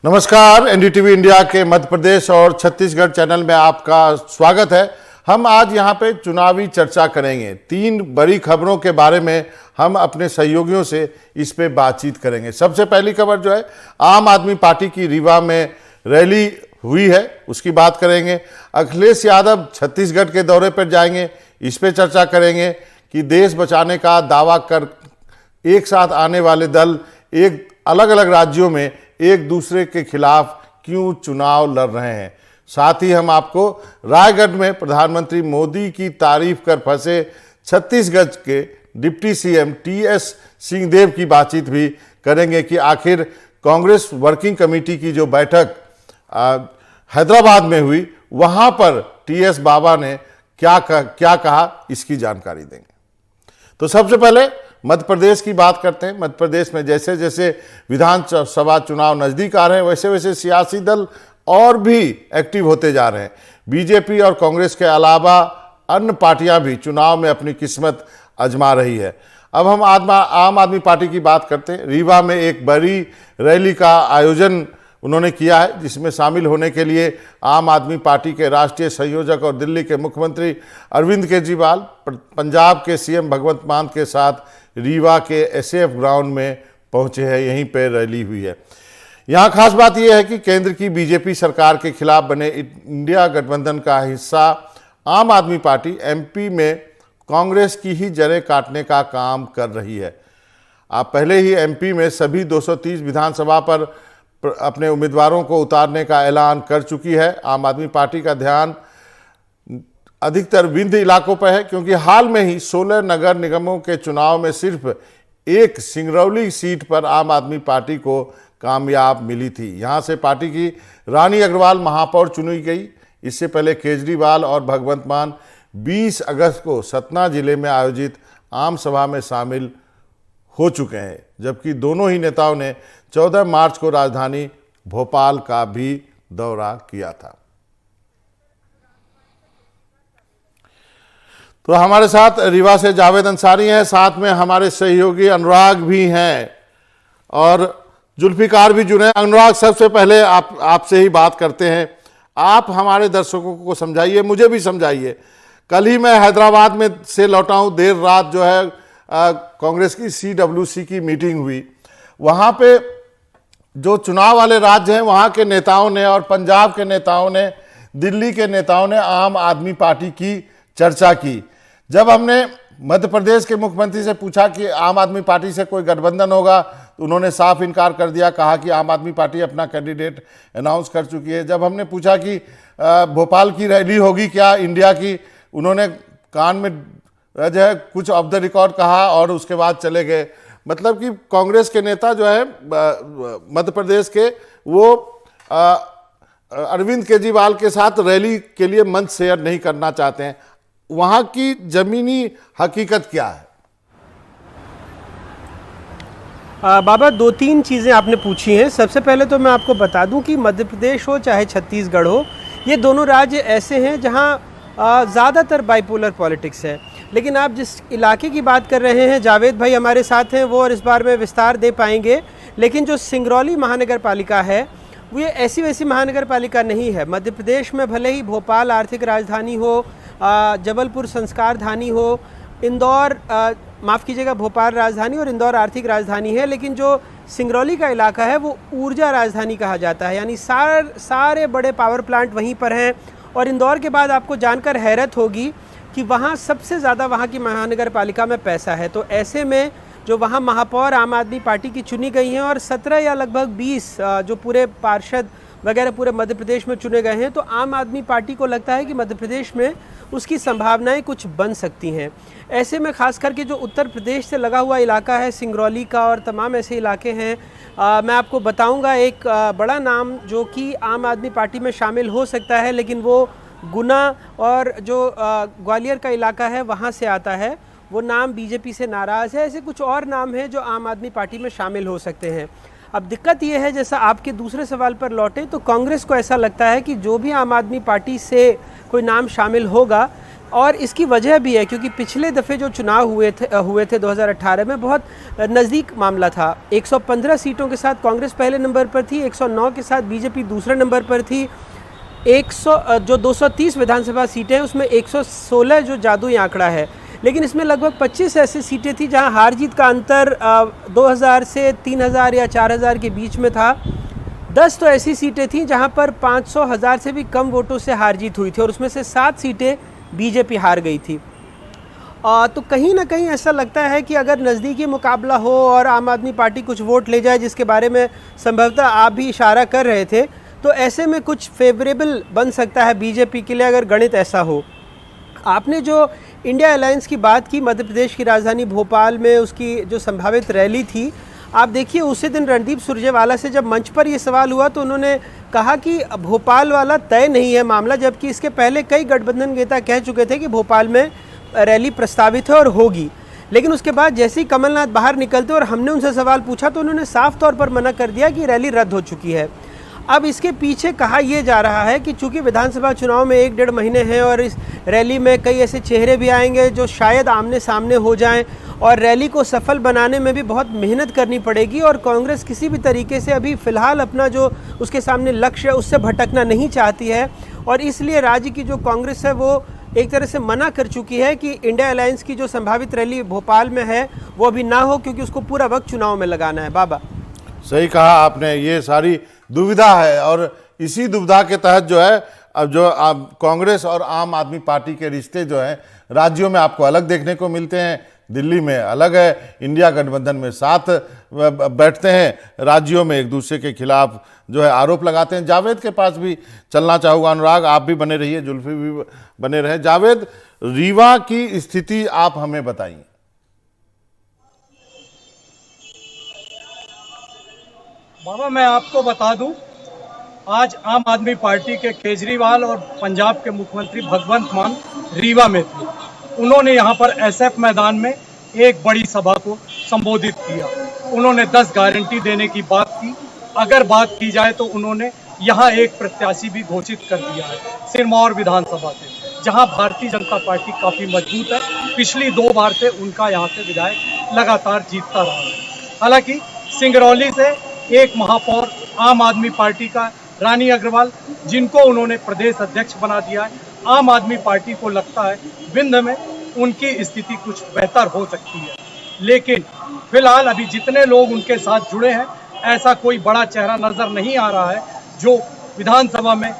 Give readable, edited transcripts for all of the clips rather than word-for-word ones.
नमस्कार, NDTV India के मध्य प्रदेश और छत्तीसगढ़ चैनल में आपका स्वागत है। हम आज यहाँ पे चुनावी चर्चा करेंगे। 3 बड़ी खबरों के बारे में हम अपने सहयोगियों से इस पे बातचीत करेंगे। सबसे पहली खबर जो है, आम आदमी पार्टी की रीवा में रैली हुई है, उसकी बात करेंगे। अखिलेश यादव छत्तीसगढ़ के दौरे पर जाएंगे, इस पे चर्चा करेंगे कि देश बचाने का दावा कर एक साथ आने वाले दल एक अलग अलग राज्यों में एक दूसरे के खिलाफ क्यों चुनाव लड़ रहे हैं। साथ ही हम आपको रायगढ़ में प्रधानमंत्री मोदी की तारीफ कर फंसे छत्तीसगढ़ के डिप्टी सीएम टीएस सिंहदेव की बातचीत भी करेंगे कि आखिर कांग्रेस वर्किंग कमेटी की जो बैठक हैदराबाद में हुई, वहां पर टीएस बाबा ने क्या कहा, इसकी जानकारी देंगे। तो सबसे पहले मध्य प्रदेश की बात करते हैं। मध्य प्रदेश में जैसे जैसे विधानसभा चुनाव नज़दीक आ रहे हैं, वैसे वैसे सियासी दल और भी एक्टिव होते जा रहे हैं। बीजेपी और कांग्रेस के अलावा अन्य पार्टियां भी चुनाव में अपनी किस्मत आजमा रही है। अब हम आम आदमी पार्टी की बात करते हैं। रीवा में एक बड़ी रैली का आयोजन उन्होंने किया है, जिसमें शामिल होने के लिए आम आदमी पार्टी के राष्ट्रीय संयोजक और दिल्ली के मुख्यमंत्री अरविंद केजरीवाल, पंजाब के सीएम भगवंत मान के साथ रीवा के एसएएफ ग्राउंड में पहुंचे हैं। यहीं पर रैली हुई है। यहाँ खास बात यह है कि केंद्र की बीजेपी सरकार के खिलाफ बने इंडिया गठबंधन का हिस्सा आम आदमी पार्टी एमपी में कांग्रेस की ही जड़ें काटने का काम कर रही है। आप पहले ही एमपी में सभी 230 विधानसभा पर अपने उम्मीदवारों को उतारने का ऐलान कर चुकी है। आम आदमी पार्टी का ध्यान अधिकतर विंध्य इलाकों पर है, क्योंकि हाल में ही 16 नगर निगमों के चुनाव में सिर्फ एक सिंगरौली सीट पर आम आदमी पार्टी को कामयाब मिली थी। यहां से पार्टी की रानी अग्रवाल महापौर चुनी गई। इससे पहले केजरीवाल और भगवंत मान 20 अगस्त को सतना जिले में आयोजित आम सभा में शामिल हो चुके हैं, जबकि दोनों ही नेताओं ने 14 मार्च को राजधानी भोपाल का भी दौरा किया था। तो हमारे साथ रीवा से जावेद अंसारी हैं, साथ में हमारे सहयोगी अनुराग भी हैं और जुल्फिकार भी जुड़े। अनुराग, सबसे पहले आपसे ही बात करते हैं। आप हमारे दर्शकों को समझाइए, मुझे भी समझाइए। कल ही मैं हैदराबाद में से लौटा हूँ, देर रात जो है कांग्रेस की CWC की मीटिंग हुई। वहाँ पे जो चुनाव वाले राज्य हैं, वहाँ के नेताओं ने और पंजाब के नेताओं ने, दिल्ली के नेताओं ने आम आदमी पार्टी की चर्चा की। जब हमने मध्य प्रदेश के मुख्यमंत्री से पूछा कि आम आदमी पार्टी से कोई गठबंधन होगा, तो उन्होंने साफ इनकार कर दिया, कहा कि आम आदमी पार्टी अपना कैंडिडेट अनाउंस कर चुकी है। जब हमने पूछा कि भोपाल की रैली होगी क्या इंडिया की, उन्होंने कान में जो है कुछ ऑफ द रिकॉर्ड कहा और उसके बाद चले गए। मतलब कि कांग्रेस के नेता जो है मध्य प्रदेश के, वो अरविंद केजरीवाल के साथ रैली के लिए मंच शेयर नहीं करना चाहते हैं। वहां की जमीनी हकीकत क्या है? बाबा, 2-3 चीज़ें आपने पूछी हैं। सबसे पहले तो मैं आपको बता दूं कि मध्य प्रदेश हो चाहे छत्तीसगढ़ हो, ये दोनों राज्य ऐसे हैं जहां ज़्यादातर बाइपोलर पॉलिटिक्स है। लेकिन आप जिस इलाके की बात कर रहे हैं, जावेद भाई हमारे साथ हैं, वो और इस बार में विस्तार दे पाएंगे। लेकिन जो सिंगरौली महानगर पालिका है, वो ये ऐसी वैसी महानगर पालिका नहीं है। मध्य प्रदेश में भले ही भोपाल आर्थिक राजधानी हो, जबलपुर संस्कार धानी हो, इंदौर माफ़ कीजिएगा भोपाल राजधानी और इंदौर आर्थिक राजधानी है, लेकिन जो सिंगरौली का इलाका है वो ऊर्जा राजधानी कहा जाता है। यानी सारे बड़े पावर प्लांट वहीं पर हैं। और इंदौर के बाद आपको जानकर हैरत होगी कि वहाँ सबसे ज़्यादा वहाँ की महानगर पालिका में पैसा है। तो ऐसे में जो वहाँ महापौर आम आदमी पार्टी की चुनी गई हैं और 17 या लगभग 20 जो पूरे पार्षद वगैरह पूरे मध्य प्रदेश में चुने गए हैं, तो आम आदमी पार्टी को लगता है कि मध्य प्रदेश में उसकी संभावनाएं कुछ बन सकती हैं। ऐसे में खास करके जो उत्तर प्रदेश से लगा हुआ इलाका है सिंगरौली का और तमाम ऐसे इलाके हैं, मैं आपको बताऊंगा एक बड़ा नाम जो कि आम आदमी पार्टी में शामिल हो सकता है, लेकिन वो गुना और जो ग्वालियर का इलाका है वहाँ से आता है। वो नाम बीजेपी से नाराज़ है। ऐसे कुछ और नाम हैं जो आम आदमी पार्टी में शामिल हो सकते हैं। अब दिक्कत ये है, जैसा आपके दूसरे सवाल पर लौटे, तो कांग्रेस को ऐसा लगता है कि जो भी आम आदमी पार्टी से कोई नाम शामिल होगा, और इसकी वजह भी है क्योंकि पिछले दफ़े जो चुनाव हुए थे 2018 में बहुत नज़दीक मामला था। 115 सीटों के साथ कांग्रेस पहले नंबर पर थी, 109 के साथ बीजेपी दूसरे नंबर पर थी। 230 विधानसभा सीटें हैं, उसमें 116 जो जादुई आंकड़ा है, लेकिन इसमें लगभग 25 ऐसी सीटें थी जहां हार जीत का अंतर 2000 से 3000 या 4000 के बीच में था। 10 तो ऐसी सीटें थीं जहां पर 500-1000 से भी कम वोटों से हार जीत हुई थी और उसमें से 7 सीटें बीजेपी हार गई थी। तो कहीं ना कहीं ऐसा लगता है कि अगर नज़दीकी मुकाबला हो और आम आदमी पार्टी कुछ वोट ले जाए, जिसके बारे में संभवतः आप भी इशारा कर रहे थे, तो ऐसे में कुछ फेवरेबल बन सकता है बीजेपी के लिए अगर गणित ऐसा हो। आपने जो इंडिया अलायंस की बात की, मध्य प्रदेश की राजधानी भोपाल में उसकी जो संभावित रैली थी, आप देखिए उसी दिन रणदीप सुरजेवाला से जब मंच पर ये सवाल हुआ तो उन्होंने कहा कि भोपाल वाला तय नहीं है मामला, जबकि इसके पहले कई गठबंधन नेता कह चुके थे कि भोपाल में रैली प्रस्तावित है और होगी। लेकिन उसके बाद जैसे ही कमलनाथ बाहर निकलते और हमने उनसे सवाल पूछा तो उन्होंने साफ तौर पर मना कर दिया कि रैली रद्द हो चुकी है। अब इसके पीछे कहा यह जा रहा है कि चूंकि विधानसभा चुनाव में 1-1.5 महीने हैं और इस रैली में कई ऐसे चेहरे भी आएंगे जो शायद आमने सामने हो जाएं और रैली को सफल बनाने में भी बहुत मेहनत करनी पड़ेगी और कांग्रेस किसी भी तरीके से अभी फ़िलहाल अपना जो उसके सामने लक्ष्य है उससे भटकना नहीं चाहती है और इसलिए राज्य की जो कांग्रेस है वो एक तरह से मना कर चुकी है कि इंडिया अलायंस की जो संभावित रैली भोपाल में है वो अभी ना हो, क्योंकि उसको पूरा वक्त चुनाव में लगाना है। बाबा सही कहा आपने, ये सारी दुविधा है और इसी दुविधा के तहत जो है अब जो कांग्रेस और आम आदमी पार्टी के रिश्ते जो हैं राज्यों में आपको अलग देखने को मिलते हैं। दिल्ली में अलग है, इंडिया गठबंधन में साथ बैठते हैं, राज्यों में एक दूसरे के खिलाफ जो है आरोप लगाते हैं। जावेद के पास भी चलना चाहूँगा, अनुराग आप भी बने रहिए, जुल्फी भी बने रहे। जावेद, रीवा की स्थिति आप हमें बताइए। बाबा मैं आपको बता दूं, आज आम आदमी पार्टी के केजरीवाल और पंजाब के मुख्यमंत्री भगवंत मान रीवा में थे। उन्होंने यहां पर एसएफ मैदान में एक बड़ी सभा को संबोधित किया। उन्होंने 10 गारंटी देने की बात की। अगर बात की जाए तो उन्होंने यहां एक प्रत्याशी भी घोषित कर दिया है सिरमौर विधानसभा से, जहां भारतीय जनता पार्टी काफी मजबूत है। पिछली 2 बार से उनका यहां से विधायक लगातार जीतता रहा है। हालांकि सिंगरौली से एक महापौर आम आदमी पार्टी का रानी अग्रवाल, जिनको उन्होंने प्रदेश अध्यक्ष बना दिया है, आम आदमी पार्टी को लगता है विंध्य में उनकी स्थिति कुछ बेहतर हो सकती है। लेकिन फिलहाल अभी जितने लोग उनके साथ जुड़े हैं, ऐसा कोई बड़ा चेहरा नजर नहीं आ रहा है जो विधानसभा में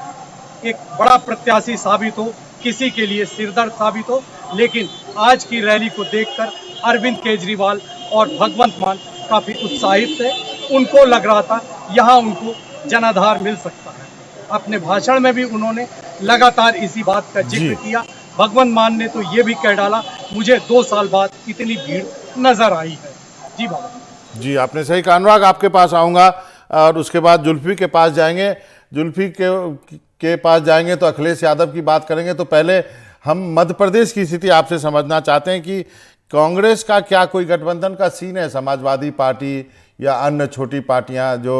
एक बड़ा प्रत्याशी साबित हो, किसी के लिए सिरदर्द साबित हो। लेकिन आज की रैली को देखकर अरविंद केजरीवाल और भगवंत मान काफी उत्साहित थे। उनको लग रहा था यहाँ उनको जनाधार मिल सकता है। अपने भाषण में भी उन्होंने लगातार इसी बात का जिक्र किया। भगवंत मान ने तो ये भी कह डाला, मुझे 2 साल बाद इतनी भीड़ नजर आई है। जी बाबा जी, आपने सही कहा। अनुराग आपके पास आऊँगा और उसके बाद जुल्फी के पास जाएंगे। जुल्फी के पास जाएंगे तो अखिलेश यादव की बात करेंगे। तो पहले हम मध्य प्रदेश की स्थिति आपसे समझना चाहते हैं कि कांग्रेस का क्या कोई गठबंधन का सीन है, समाजवादी पार्टी या अन्य छोटी पार्टियां जो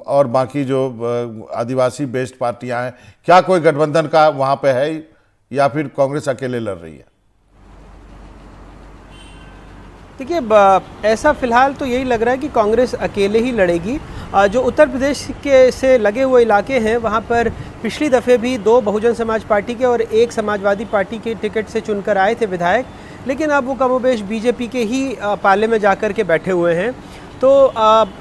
और बाकी जो आदिवासी बेस्ड पार्टियां हैं, क्या कोई गठबंधन का वहां पे है या फिर कांग्रेस अकेले लड़ रही है? देखिए, ऐसा फिलहाल तो यही लग रहा है कि कांग्रेस अकेले ही लड़ेगी। जो उत्तर प्रदेश के से लगे हुए इलाके हैं वहाँ पर पिछली दफ़े भी 2 बहुजन समाज पार्टी के और 1 समाजवादी पार्टी के टिकट से चुनकर आए थे विधायक, लेकिन अब वो कमोबेश बीजेपी के ही पाले में जाकर के बैठे हुए हैं। तो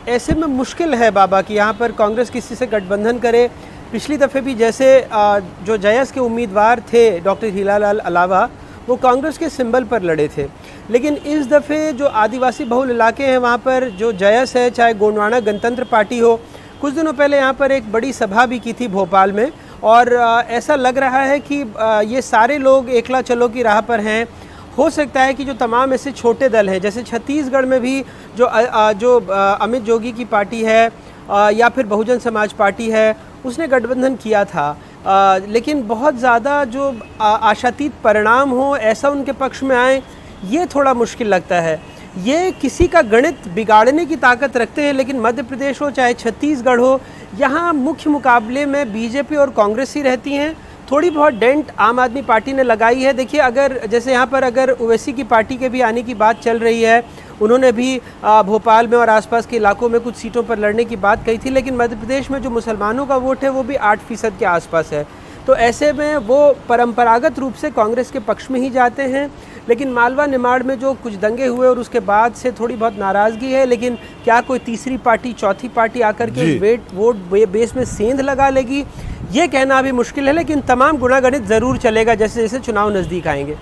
ऐसे में मुश्किल है बाबा कि यहाँ पर कांग्रेस किसी से गठबंधन करे। पिछली दफ़े भी जैसे जो जयस के उम्मीदवार थे डॉक्टर हीरालाल अलावा, वो कांग्रेस के सिंबल पर लड़े थे। लेकिन इस दफ़े जो आदिवासी बहुल इलाके हैं वहाँ पर जो जयस है, चाहे गोंडवाना गणतंत्र पार्टी हो, कुछ दिनों पहले यहाँ पर एक बड़ी सभा भी की थी भोपाल में और ऐसा लग रहा है कि ये सारे लोग एकला चलो की राह पर हैं। हो सकता है कि जो तमाम ऐसे छोटे दल हैं, जैसे छत्तीसगढ़ में भी जो अमित जोगी की पार्टी है या फिर बहुजन समाज पार्टी है, उसने गठबंधन किया था, लेकिन बहुत ज़्यादा जो आशातीत परिणाम हो ऐसा उनके पक्ष में आए, ये थोड़ा मुश्किल लगता है। ये किसी का गणित बिगाड़ने की ताकत रखते हैं, लेकिन मध्य प्रदेश हो चाहे छत्तीसगढ़ हो, यहाँ मुख्य मुकाबले में बीजेपी और कांग्रेस ही रहती हैं। थोड़ी बहुत डेंट आम आदमी पार्टी ने लगाई है। देखिए, अगर जैसे यहाँ पर अगर ओवैसी की पार्टी के भी आने की बात चल रही है, उन्होंने भी भोपाल में और आसपास के इलाकों में कुछ सीटों पर लड़ने की बात कही थी, लेकिन मध्य प्रदेश में जो मुसलमानों का वोट है वो भी 8% के आसपास है। तो ऐसे में वो परंपरागत रूप से कांग्रेस के पक्ष में ही जाते हैं। लेकिन मालवा निमाड़ में जो कुछ दंगे हुए और उसके बाद से थोड़ी बहुत नाराज़गी है, लेकिन क्या कोई तीसरी पार्टी, चौथी पार्टी आकर के वोट बेस में सेंध लगा लेगी, ये कहना अभी मुश्किल है। लेकिन तमाम गुणागणित ज़रूर चलेगा जैसे जैसे चुनाव नज़दीक आएंगे।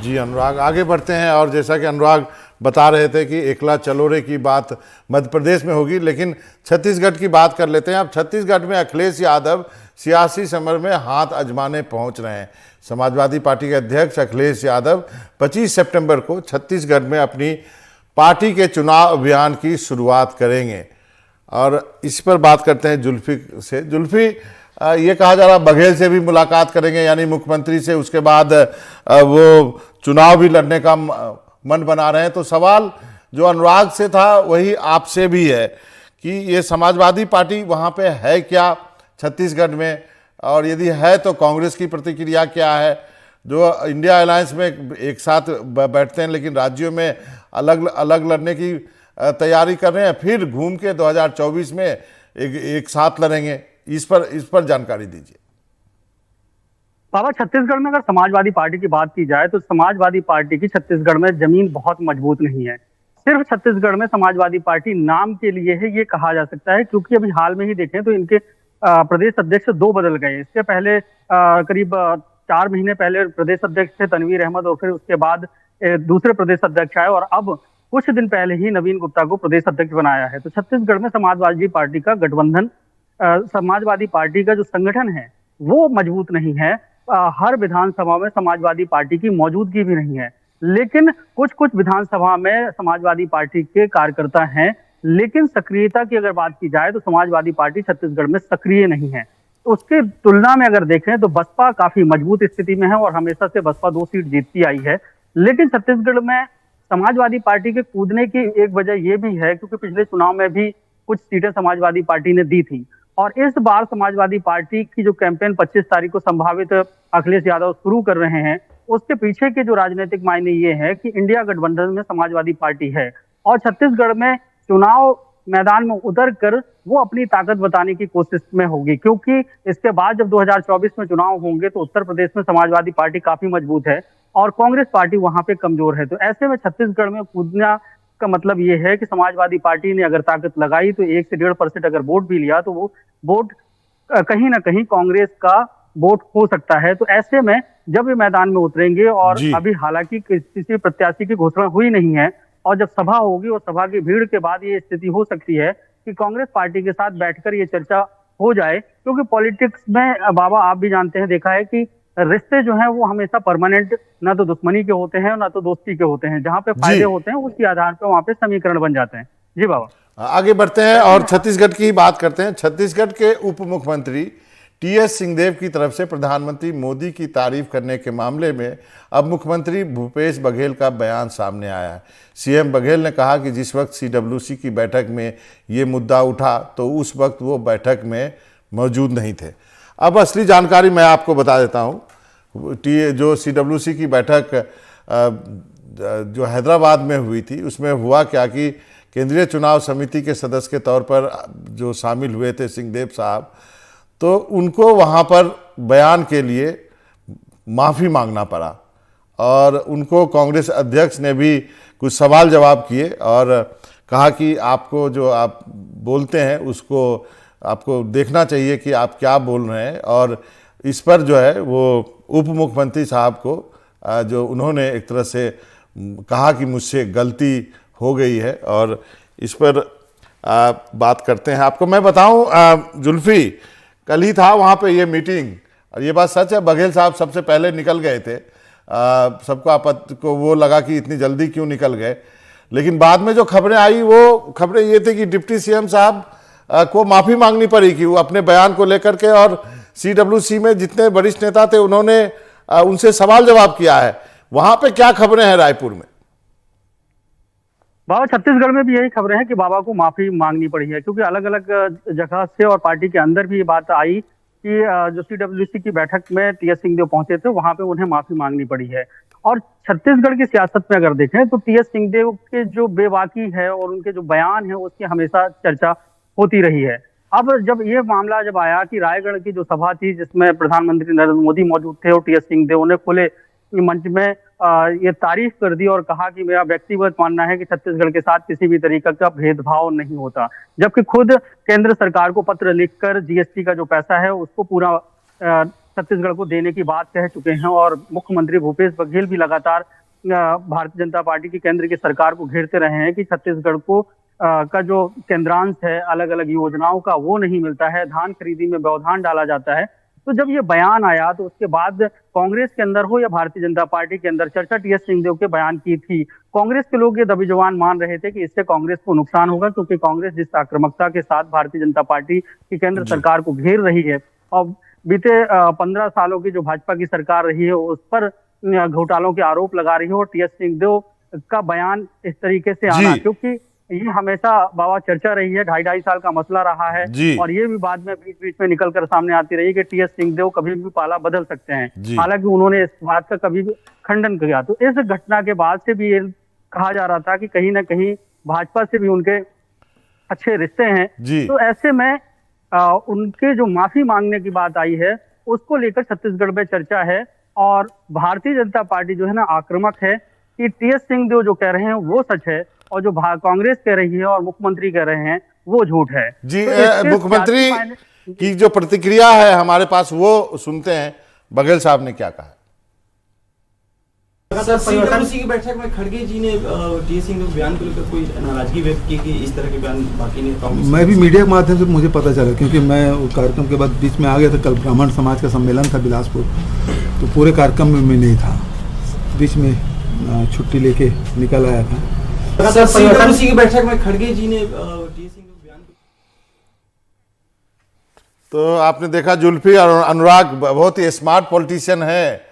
जी अनुराग, आगे बढ़ते हैं। और जैसा कि अनुराग बता रहे थे कि एकला चलोरे की बात मध्य प्रदेश में होगी, लेकिन छत्तीसगढ़ की बात कर लेते हैं। अब छत्तीसगढ़ में अखिलेश यादव सियासी समर में हाथ आजमाने पहुंच रहे हैं। समाजवादी पार्टी के अध्यक्ष अखिलेश यादव 25 सितंबर को छत्तीसगढ़ में अपनी पार्टी के चुनाव अभियान की शुरुआत करेंगे। और इस पर बात करते हैं जुल्फी से। जुल्फी, ये कहा जा रहा बघेल से भी मुलाकात करेंगे, यानी मुख्यमंत्री से, उसके बाद वो चुनाव भी लड़ने का मन बना रहे हैं। तो सवाल जो अनुराग से था वही आपसे भी है कि ये समाजवादी पार्टी वहाँ पे है क्या छत्तीसगढ़ में, और यदि है तो कांग्रेस की प्रतिक्रिया क्या है, जो इंडिया अलायंस में एक साथ बैठते हैं लेकिन राज्यों में अलग अलग लड़ने की तैयारी कर रहे हैं, फिर घूम के 2024 में एक साथ लड़ेंगे। इस पर जानकारी दीजिए। बाबा, छत्तीसगढ़ में अगर समाजवादी पार्टी की बात की जाए तो समाजवादी पार्टी की छत्तीसगढ़ में जमीन बहुत मजबूत नहीं है। सिर्फ छत्तीसगढ़ में समाजवादी पार्टी नाम के लिए है, ये कहा जा सकता है, क्योंकि अभी हाल में ही देखें तो इनके प्रदेश अध्यक्ष 2 बदल गए। इसके पहले करीब 4 महीने पहले प्रदेश अध्यक्ष थे तनवीर अहमद, और फिर उसके बाद दूसरे प्रदेश अध्यक्ष आए, और अब कुछ दिन पहले ही नवीन गुप्ता को प्रदेश अध्यक्ष बनाया है। तो छत्तीसगढ़ में समाजवादी पार्टी का गठबंधन, समाजवादी पार्टी का जो संगठन है वो मजबूत नहीं है। हर विधानसभा में समाजवादी पार्टी की मौजूदगी भी नहीं है, लेकिन कुछ कुछ विधानसभा में समाजवादी पार्टी के कार्यकर्ता हैं। लेकिन सक्रियता की अगर बात की जाए तो समाजवादी पार्टी छत्तीसगढ़ में सक्रिय नहीं है। उसकी तुलना में अगर देखें तो बसपा काफी मजबूत स्थिति में है, और हमेशा से बसपा 2 सीट जीतती आई है। लेकिन छत्तीसगढ़ में समाजवादी पार्टी के कूदने की एक वजह यह भी है क्योंकि पिछले चुनाव में भी कुछ सीटें समाजवादी पार्टी ने दी थी, और इस बार समाजवादी पार्टी की जो कैंपेन 25 तारीख को संभावित अखिलेश यादव शुरू कर रहे हैं, उसके पीछे के जो राजनीतिक मायने ये है कि इंडिया गठबंधन में समाजवादी पार्टी है, और छत्तीसगढ़ में चुनाव मैदान में उतर कर वो अपनी ताकत बताने की कोशिश में होगी, क्योंकि इसके बाद जब 2024 में चुनाव होंगे तो उत्तर प्रदेश में समाजवादी पार्टी काफी मजबूत है और कांग्रेस पार्टी वहां पे कमजोर है। तो ऐसे में छत्तीसगढ़ में कूदना का मतलब ये है कि समाजवादी पार्टी ने अगर ताकत लगाई तो 1 से 1.5% अगर वोट भी लिया तो वो वोट कहीं ना कहीं कांग्रेस का वोट हो सकता है। तो ऐसे में जब ये मैदान में उतरेंगे, और अभी हालांकि किसी प्रत्याशी की घोषणा हुई नहीं है, और जब सभा होगी और सभा की भीड़ के बाद ये स्थिति हो सकती है कि कांग्रेस पार्टी के साथ बैठकर ये चर्चा हो जाए, क्योंकि पॉलिटिक्स में बाबा आप भी जानते हैं, देखा है कि रिश्ते जो हैं वो हमेशा परमानेंट ना तो दुश्मनी के होते हैं ना तो दोस्ती के होते हैं। जहां पे फायदे होते हैं उसके आधार पर वहां पे समीकरण बन जाते हैं। जी बाबा, आगे बढ़ते हैं और छत्तीसगढ़ की बात करते हैं। छत्तीसगढ़ के उप मुख्यमंत्री टी.एस. सिंहदेव की तरफ से प्रधानमंत्री मोदी की तारीफ करने के मामले में अब मुख्यमंत्री भूपेश बघेल का बयान सामने आया है। सीएम बघेल ने कहा कि जिस वक्त सीडब्ल्यूसी की बैठक में ये मुद्दा उठा तो उस वक्त वो बैठक में मौजूद नहीं थे। अब असली जानकारी मैं आपको बता देता हूँ। जो सीडब्ल्यूसी की बैठक जो हैदराबाद में हुई थी, उसमें हुआ क्या कि केंद्रीय चुनाव समिति के सदस्य के तौर पर जो शामिल हुए थे सिंहदेव साहब, तो उनको वहाँ पर बयान के लिए माफ़ी मांगना पड़ा, और उनको कांग्रेस अध्यक्ष ने भी कुछ सवाल जवाब किए और कहा कि आपको जो आप बोलते हैं उसको आपको देखना चाहिए कि आप क्या बोल रहे हैं। और इस पर जो है वो उप मुख्यमंत्री साहब को जो उन्होंने एक तरह से कहा कि मुझसे गलती हो गई है, और इस पर बात करते हैं। आपको मैं बताऊं जुल्फी, कल ही था वहाँ पे ये मीटिंग, और ये बात सच है, बघेल साहब सबसे पहले निकल गए थे। सबको आपत्ति को वो लगा कि इतनी जल्दी क्यों निकल गए, लेकिन बाद में जो खबरें आई वो खबरें ये थी कि डिप्टी सीएम साहब को माफ़ी मांगनी पड़ी कि वो अपने बयान को लेकर के, और सीडब्ल्यूसी में जितने वरिष्ठ नेता थे उन्होंने उनसे सवाल जवाब किया है। वहाँ पे क्या खबरें हैं रायपुर में? बाबा, छत्तीसगढ़ में भी यही खबरें हैं कि बाबा को माफी मांगनी पड़ी है, क्योंकि अलग अलग जगह से और पार्टी के अंदर भी ये बात आई कि जो CWC की बैठक में टीएस सिंहदेव पहुंचे थे, वहां पे उन्हें माफी मांगनी पड़ी है। और छत्तीसगढ़ की सियासत में अगर देखें तो टीएस सिंहदेव के जो बेबाकी है और उनके जो बयान है उसकी हमेशा चर्चा होती रही है। अब जब ये मामला जब आया कि रायगढ़ की जो सभा थी जिसमें प्रधानमंत्री नरेंद्र मोदी मौजूद थे और टीएस सिंहदेव ने खुले मंच में ये तारीफ कर दी और कहा कि मेरा व्यक्तिगत मानना है कि छत्तीसगढ़ के साथ किसी भी तरीके का भेदभाव नहीं होता, जबकि खुद केंद्र सरकार को पत्र लिखकर जीएसटी का जो पैसा है उसको पूरा छत्तीसगढ़ को देने की बात कह चुके हैं। और मुख्यमंत्री भूपेश बघेल भी लगातार भारतीय जनता पार्टी की केंद्र की सरकार को घेरते रहे हैं कि छत्तीसगढ़ को का जो केंद्रांश है अलग अलग योजनाओं का वो नहीं मिलता है, धान खरीदी में व्यवधान डाला जाता है। तो जब ये बयान आया तो उसके बाद कांग्रेस के अंदर हो या भारतीय जनता पार्टी के अंदर चर्चा टीएस सिंहदेव के बयान की थी। कांग्रेस के लोग ये दबी जबान मान रहे थे कि इससे कांग्रेस को नुकसान होगा, क्योंकि कांग्रेस जिस आक्रामकता के साथ भारतीय जनता पार्टी की केंद्र सरकार को घेर रही है और बीते 15 सालों की जो भाजपा की सरकार रही है उस पर घोटालों के आरोप लगा रही है, और टीएस सिंहदेव का बयान इस तरीके से आना, क्योंकि ये हमेशा बाबा चर्चा रही है, 2.5 साल का मसला रहा है और ये भी बाद में बीच बीच में निकल कर सामने आती रही कि टीएस सिंहदेव कभी भी पाला बदल सकते हैं। हालांकि उन्होंने इस बात का कभी भी खंडन किया। तो इस घटना के बाद से भी ये कहा जा रहा था कि कहीं ना कहीं भाजपा से भी उनके अच्छे रिश्ते हैं। तो ऐसे में उनके जो माफी मांगने की बात आई है उसको लेकर छत्तीसगढ़ में चर्चा है, और भारतीय जनता पार्टी जो है ना आक्रामक है कि टीएस सिंहदेव जो कह रहे हैं वो सच है और जो कांग्रेस कह रही है और मुख्यमंत्री कह रहे हैं वो झूठ है। जी, तो मुख्यमंत्री की जो प्रतिक्रिया है हमारे पास वो सुनते हैं। बघेल साहब ने क्या कहा? सर, CWC की बैठक में खड़गे जी ने टीएस सिंहदेव बयान को लेकर कोई नाराजगी व्यक्त की कि इस तरह के बयान बाकी नहीं कांग्रेस। मैं भी मीडिया के माध्यम से मुझे पता चला, क्योंकि मैं कार्यक्रम के बाद बीच में आ गया था। कल ब्राह्मण समाज का सम्मेलन था बिलासपुर, तो पूरे कार्यक्रम में मैं नहीं था, बीच में छुट्टी लेके निकल आया था। सर, CWC की बैठक में खड़गे जी ने टीएस सिंहदेव बयान। तो आपने देखा जुल्फी और अनुराग बहुत ही स्मार्ट पॉलिटिशियन है।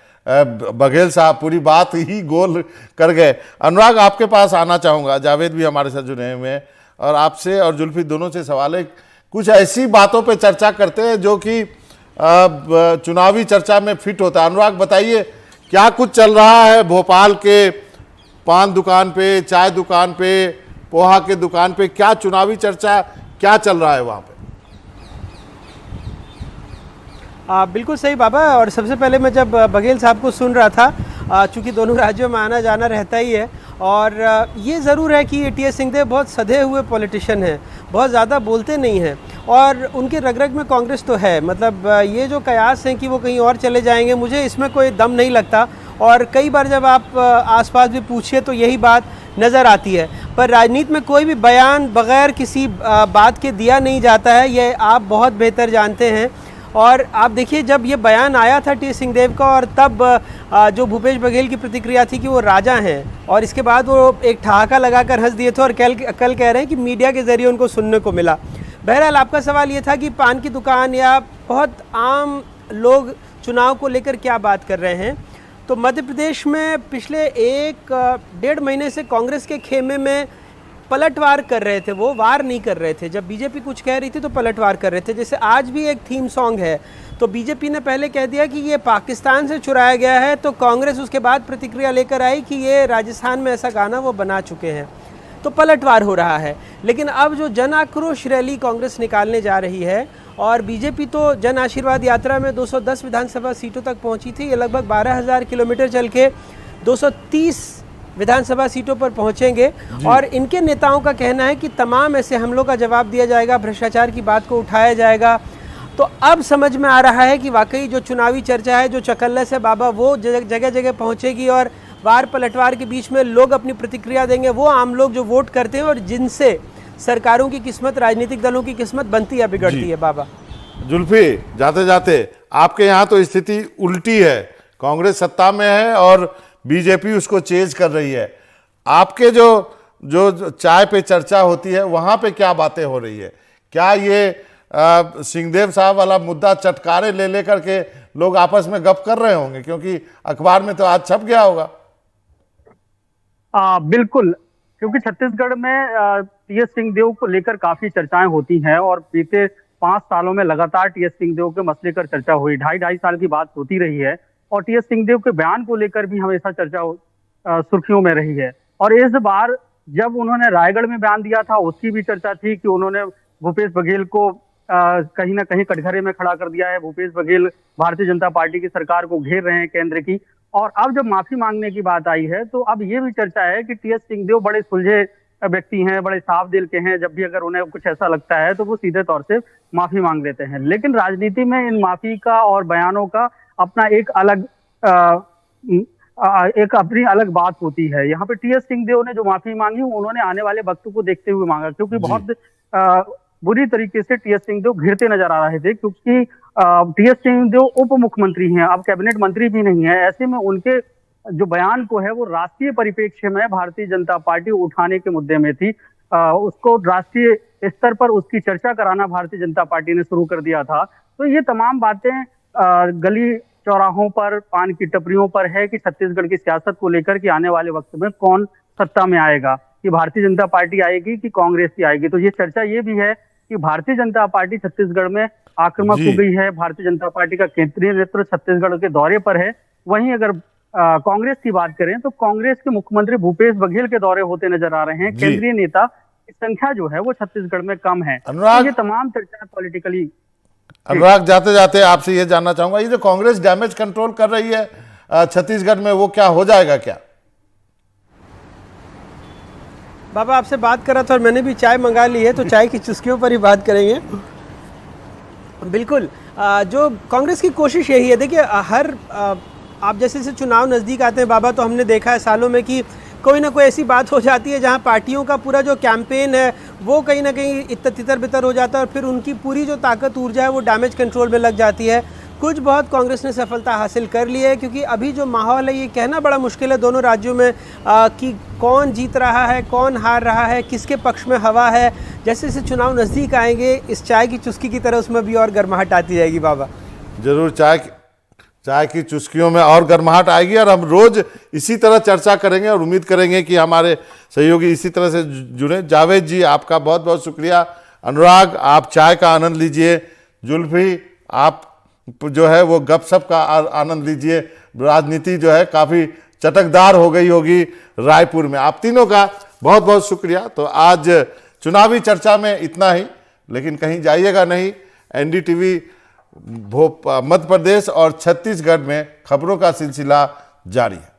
बघेल साहब पूरी बात ही गोल कर गए। अनुराग, आपके पास आना चाहूँगा, जावेद भी हमारे साथ जुड़े हुए हैं और आपसे और जुल्फी दोनों से सवाल है। कुछ ऐसी बातों पे चर्चा करते हैं जो कि चुनावी चर्चा में फिट होता है। अनुराग बताइए, क्या कुछ चल रहा है भोपाल के पान दुकान पे, चाय दुकान पे, पोहा के दुकान पे? क्या चुनावी चर्चा क्या चल रहा है वहाँ पे? बिल्कुल सही बाबा। और सबसे पहले मैं जब बघेल साहब को सुन रहा था, चूँकि दोनों राज्यों में आना जाना रहता ही है, और ये ज़रूर है कि टीएस सिंहदेव बहुत सधे हुए पॉलिटिशियन हैं, बहुत ज़्यादा बोलते नहीं हैं और उनके रग रग में कांग्रेस तो है। मतलब ये जो कयास हैं कि वो कहीं और चले जाएंगे, मुझे इसमें कोई दम नहीं लगता। और कई बार जब आप आसपास भी पूछिए तो यही बात नज़र आती है। पर राजनीति में कोई भी बयान बग़ैर किसी बात के दिया नहीं जाता है, ये आप बहुत बेहतर जानते हैं। और आप देखिए, जब ये बयान आया था टीएस सिंहदेव का, और तब जो भूपेश बघेल की प्रतिक्रिया थी कि वो राजा हैं, और इसके बाद वो एक ठहाका लगाकर हंस दिए थे और कल कह रहे हैं कि मीडिया के ज़रिए उनको सुनने को मिला। बहरहाल, आपका सवाल ये था कि पान की दुकान या बहुत आम लोग चुनाव को लेकर क्या बात कर रहे हैं। तो मध्य प्रदेश में पिछले 1-1.5 महीने से कांग्रेस के खेमे में पलटवार कर रहे थे, वो वार नहीं कर रहे थे। जब बीजेपी कुछ कह रही थी तो पलटवार कर रहे थे। जैसे आज भी एक थीम सॉन्ग है, तो बीजेपी ने पहले कह दिया कि ये पाकिस्तान से चुराया गया है, तो कांग्रेस उसके बाद प्रतिक्रिया लेकर आई कि ये राजस्थान में ऐसा गाना वो बना चुके हैं। तो पलटवार हो रहा है। लेकिन अब जो जन आक्रोश रैली कांग्रेस निकालने जा रही है, और बीजेपी तो जन आशीर्वाद यात्रा में 210 विधानसभा सीटों तक पहुंची थी, ये लगभग 12,000 किलोमीटर चल के 230 विधानसभा सीटों पर पहुंचेंगे। और इनके नेताओं का कहना है कि तमाम ऐसे हमलों का जवाब दिया जाएगा, भ्रष्टाचार की बात को उठाया जाएगा। तो अब समझ में आ रहा है कि वाकई जो चुनावी चर्चा है, जो चकल्लस है बाबा, वो जगह जगह पहुंचेगी और वार पलटवार के बीच में लोग अपनी प्रतिक्रिया देंगे। वो आम लोग जो वोट करते हैं और जिनसे सरकारों की किस्मत, राजनीतिक दलों की किस्मत बनती है, बिगड़ती है। बाबा जुल्फी, जाते जाते आपके यहाँ तो स्थिति उल्टी है, कांग्रेस सत्ता में है और बीजेपी उसको चेज कर रही है। आपके जो चाय पे चर्चा होती है वहाँ पे क्या बातें हो रही है? क्या ये सिंहदेव साहब वाला मुद्दा चटकारे ले करके लोग आपस में गप कर रहे होंगे? क्योंकि अखबार में तो आज छप गया होगा। बिल्कुल, क्योंकि छत्तीसगढ़ में टीएस सिंहदेव को लेकर काफी चर्चाएं होती हैं और बीते 5 सालों में लगातार टीएस सिंहदेव के मसले पर चर्चा हुई, ढाई साल की बात होती रही है और टीएस सिंहदेव के बयान को लेकर भी हमेशा चर्चा सुर्खियों में रही है। और इस बार जब उन्होंने रायगढ़ में बयान दिया था उसकी भी चर्चा थी कि उन्होंने भूपेश बघेल को कहीं ना कहीं कटघरे में खड़ा कर दिया है। भूपेश बघेल भारतीय जनता पार्टी की सरकार को घेर रहे हैं केंद्र की। और अब जब माफी मांगने की बात आई है तो अब ये भी चर्चा है कि टीएस सिंहदेव बड़े सुलझे व्यक्ति हैं, बड़े साफ दिल के हैं, जब भी अगर उन्हें कुछ ऐसा लगता है तो वो सीधे तौर से माफी मांग लेते हैं। लेकिन राजनीति में इन माफी का और बयानों का अपना एक अपनी अलग बात होती है। यहाँ पे टीएस सिंहदेव ने जो माफी मांगी उन्होंने आने वाले वक्त को देखते हुए मांगा, क्योंकि बहुत बुरी तरीके से टीएस सिंहदेव घिरते नजर आ रहे थे, क्योंकि टीएस सिंहदेव उप मुख्यमंत्री हैं, अब कैबिनेट मंत्री भी नहीं है। ऐसे में उनके जो बयान को है वो राष्ट्रीय परिप्रेक्ष्य में भारतीय जनता पार्टी उठाने के मुद्दे में थी। उसको राष्ट्रीय स्तर पर उसकी चर्चा कराना भारतीय जनता पार्टी ने शुरू कर दिया था। तो ये तमाम बातें गली चौराहों पर, पान की टपरियों पर है कि छत्तीसगढ़ की सियासत को लेकर कि आने वाले वक्त में कौन सत्ता में आएगा, कि भारतीय जनता पार्टी आएगी कि कांग्रेस की आएगी। तो ये चर्चा ये भी है कि भारतीय जनता पार्टी छत्तीसगढ़ में आक्रामक हो गई है। भारतीय जनता पार्टी का केंद्रीय नेतृत्व छत्तीसगढ़ के दौरे पर है। वहीं अगर कांग्रेस की बात करें तो कांग्रेस के मुख्यमंत्री भूपेश बघेल के दौरे होते नजर आ रहे हैं। केंद्रीय नेता की संख्या जो है वो छत्तीसगढ़ में कम है। तो ये तमाम चर्चा पॉलिटिकली। अनुराग, जाते जाते आपसे ये जानना चाहूंगा, ये जो कांग्रेस डैमेज कंट्रोल कर रही है छत्तीसगढ़ में, वो क्या हो जाएगा क्या? बाबा आपसे बात कर रहा था और मैंने भी चाय मंगा ली है, तो चाय की चुस्कियों पर ही बात करेंगे। बिल्कुल, जो कांग्रेस की कोशिश यही है, देखिए आप जैसे जैसे चुनाव नज़दीक आते हैं बाबा, तो हमने देखा है सालों में कि कोई ना कोई ऐसी बात हो जाती है जहां पार्टियों का पूरा जो कैंपेन है वो कहीं ना कहीं तितर बितर हो जाता है और फिर उनकी पूरी जो ताकत ऊर्जा है वो डैमेज कंट्रोल में लग जाती है। कुछ बहुत कांग्रेस ने सफलता हासिल कर ली है, क्योंकि अभी जो माहौल है ये कहना बड़ा मुश्किल है दोनों राज्यों में कि कौन जीत रहा है, कौन हार रहा है, किसके पक्ष में हवा है। जैसे जैसे चुनाव नज़दीक आएंगे इस चाय की चुस्की की तरह उसमें भी और गर्माहट आती जाएगी बाबा। जरूर, चाय की चुस्कियों में और गर्माहट आएगी और हम रोज इसी तरह चर्चा करेंगे और उम्मीद करेंगे कि हमारे सहयोगी इसी तरह से जुड़े। जावेद जी, आपका बहुत बहुत शुक्रिया। अनुराग, आप चाय का आनंद लीजिए। जुल्फी, आप जो है वो गपशप का आनंद लीजिए। राजनीति जो है काफ़ी चटकदार हो गई होगी रायपुर में। आप तीनों का बहुत बहुत शुक्रिया। तो आज चुनावी चर्चा में इतना ही, लेकिन कहीं जाइएगा नहीं। एनडीटीवी मध्य प्रदेश और छत्तीसगढ़ में खबरों का सिलसिला जारी है।